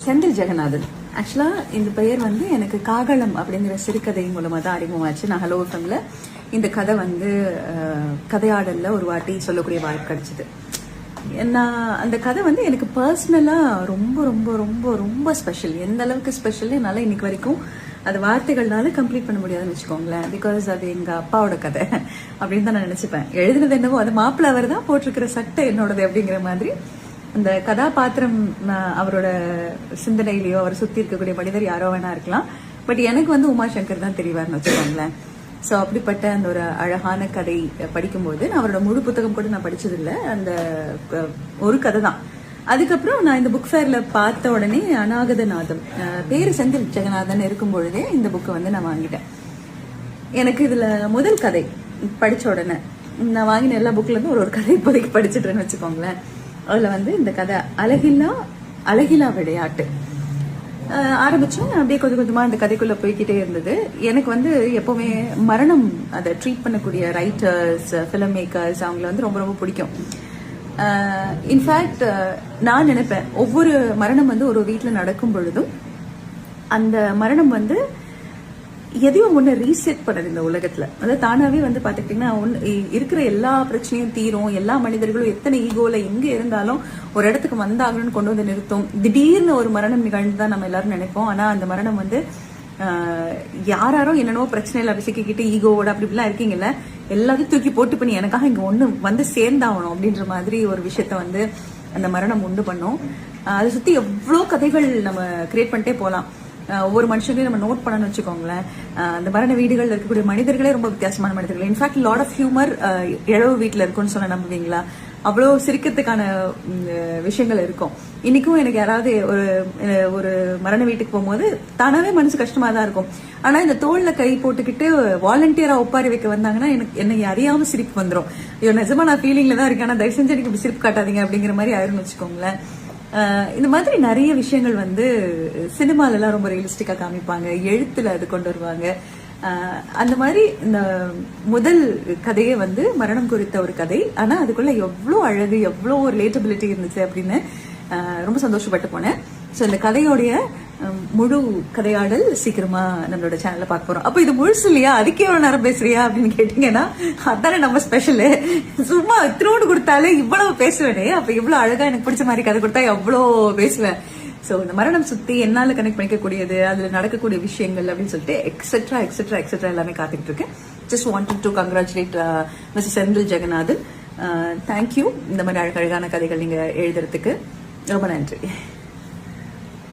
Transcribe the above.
செந்தில் ஜெகநாதன். ஆக்சுவலா இந்த பெயர் வந்து எனக்கு காகளம் அப்படிங்கிற சிறுகதை மூலமா தான் அறிமுகமாச்சு. நான் ஹலோ எஃப்எம்ல இந்த கதை வந்து கதையாடல்ல ஒரு வாட்டி சொல்லக்கூடிய வாய்ப்பு கிடைச்சது. நான் அந்த கதை வந்து எனக்கு பர்சனலா ரொம்ப ரொம்ப ரொம்ப ரொம்ப ஸ்பெஷல். எந்த அளவுக்கு ஸ்பெஷல் என்னால இன்னைக்கு வரைக்கும் அது வார்த்தைகள்னால கம்ப்ளீட் பண்ண முடியாதுன்னு வச்சுக்கோங்களேன். பிகாஸ் அது எங்க அப்பாவோட கதை அப்படின்னு தான் நான் நினைச்சுப்பேன். எழுதுனது என்னவோ அது மாப்பிள்ள அவர் தான், போட்டிருக்கிற சட்டை என்னோடது அப்படிங்கிற மாதிரி. அந்த கதாபாத்திரம் அவரோட சிந்தனையிலயோ அவர் சுத்தி இருக்கக்கூடிய மனிதர் யாரோ வேணா இருக்கலாம். பட் எனக்கு வந்து உமாசங்கர் தான் தெரியவார்னு வச்சுக்கோங்களேன். ஸோ அப்படிப்பட்ட அந்த ஒரு அழகான கதை படிக்கும்போது நான் அவரோட முழு புத்தகம் கூட நான் படிச்சதில்லை, அந்த ஒரு கதை தான். அதுக்கப்புறம் நான் இந்த புக் ஃபேர்ல பார்த்த உடனே அநாகதநாதம் பேரு செந்தில் ஜெகநாதன் இருக்கும் பொழுதே இந்த புக்கை வந்து நான் வாங்கிட்டேன். எனக்கு இதுல முதல் கதை படிச்ச உடனே நான் வாங்கின எல்லா புக்ல இருந்து ஒரு கதை இப்போதைக்கு படிச்சுட்டேன்னு வச்சுக்கோங்களேன். அதுல வந்து இந்த கதை அழகிலா விளையாட்டு ஆரம்பிச்சோம். அப்படியே கொஞ்சம் கொஞ்சமா அந்த கதைக்குள்ள போய்கிட்டே இருந்தது. எனக்கு வந்து எப்பவுமே மரணம் அதை ட்ரீட் பண்ணக்கூடிய ரைட்டர்ஸ், ஃபிலிம் மேக்கர்ஸ் அவங்கள வந்து ரொம்ப ரொம்ப பிடிக்கும். இன்ஃபேக்ட் நான் நினைப்பேன், ஒவ்வொரு மரணம் வந்து ஒரு வீட்டில் நடக்கும் பொழுதும் அந்த மரணம் வந்து எதையும் ஒன்று ரீசெட் பண்ணுது இந்த உலகத்துல. அதாவது தானாவே வந்து பாத்துக்கிட்டீங்கன்னா இருக்கிற எல்லா பிரச்சனையும் தீரும். எல்லா மனிதர்களும் எத்தனை ஈகோல எங்க இருந்தாலும் ஒரு இடத்துக்கு வந்தாகணும்னு கொண்டு வந்து நிறுத்தும். திடீர்னு ஒரு மரணம் நிகழ்ந்துதான் நம்ம எல்லாரும் நினைப்போம். ஆனா அந்த மரணம் வந்து யாரும் என்னென்னவோ பிரச்சனையில சிக்கிக்கிட்டு ஈகோவோட அப்படி இப்படிலாம் இருக்கீங்கல்ல, எல்லாத்தையும் தூக்கி போட்டு பண்ணி எனக்காக இங்க ஒண்ணு வந்து சேர்ந்தாகணும் அப்படின்ற மாதிரி ஒரு விஷயத்த வந்து அந்த மரணம் உண்டு பண்ணும். அதை சுத்தி எவ்வளவு கதைகள் நம்ம கிரியேட் பண்ணிட்டே போலாம். ஒவ்வொரு மனுஷங்களையும் நம்ம நோட் பண்ணணும்னு வச்சுக்கோங்களேன். அந்த மரண வீடுகள்ல இருக்கக்கூடிய மனிதர்களே ரொம்ப வித்தியாசமான மனிதர்கள். இன்ஃபேக்ட் லாட் ஆஃப் ஹியூமர் இழவு வீட்டுல இருக்குன்னு சொல்ல நம்புவீங்களா? அவ்வளவு சிரிக்கிறதுக்கான விஷயங்கள் இருக்கும். இன்னைக்கும் எனக்கு யாராவது ஒரு மரண வீட்டுக்கு போகும்போது தானாவே மனசு கஷ்டமா தான் இருக்கும். ஆனா இந்த தோல்ல கை போட்டுக்கிட்டு வாலண்டியரா ஒப்பாரி வைக்க வந்தாங்கன்னா என்னை அறியாம சிரிப்பு வந்துடும். ஐயோ நிஜமா நான் ஃபீலிங்ல தான் இருக்கேன், ஆனா தயவு செஞ்சு எனக்கு இப்படி சிரிப்பு காட்டாதீங்க அப்படிங்கிற மாதிரி ஆயிரும்னு வச்சுக்கோங்களேன். இந்த மாதிரி நிறைய விஷயங்கள் வந்து சினிமால எல்லாம் ரொம்ப ரியலிஸ்டிக்கா காமிப்பாங்க, எழுத்துல அது கொண்டு வருவாங்க. அந்த மாதிரி இந்த முதல் கதையே வந்து மரணம் குறித்த ஒரு கதை. ஆனா அதுக்குள்ள எவ்வளவு அழகு, எவ்வளவு ஒரு ரிலேட்டபிலிட்டி இருந்துச்சு அப்படின்னு ரொம்ப சந்தோஷப்பட்டு போனேன். ஸோ இந்த கதையோடைய முழு கதையாடல் சீக்கிரமா நம்மளோட சேனல்ல பார்க்க போறோம். அப்ப இது முழுசு இல்லையா, அதுக்கே எவ்வளவு நேரம் பேசுறியா அப்படின்னு கேட்டீங்கன்னா அதானே நம்ம ஸ்பெஷலு. சும்மா இத்தினோடு கொடுத்தாலே இவ்வளவு பேசுவேனே, அப்ப இவ்வளவு அழகா எனக்கு பிடிச்ச மாதிரி கதை கொடுத்தா எவ்வளோ பேசுவேன். ஸோ இந்த மரணம் சுத்தி என்னால கனெக்ட் பண்ணிக்கக்கூடியது, அதுல நடக்கக்கூடிய விஷயங்கள் அப்படின்னு சொல்லிட்டு எக்ஸெட்ரா எக்ஸெட்ரா எக்ஸெட்ரா எல்லாமே காத்துக்கிட்டு இருக்கேன். Just wanted to congratulate mister Senthil Jeganathan. Thank you இந்த மாதிரி அழகழகான கதைகள் நீங்க எழுதுறதுக்கு ரொம்ப நன்றி.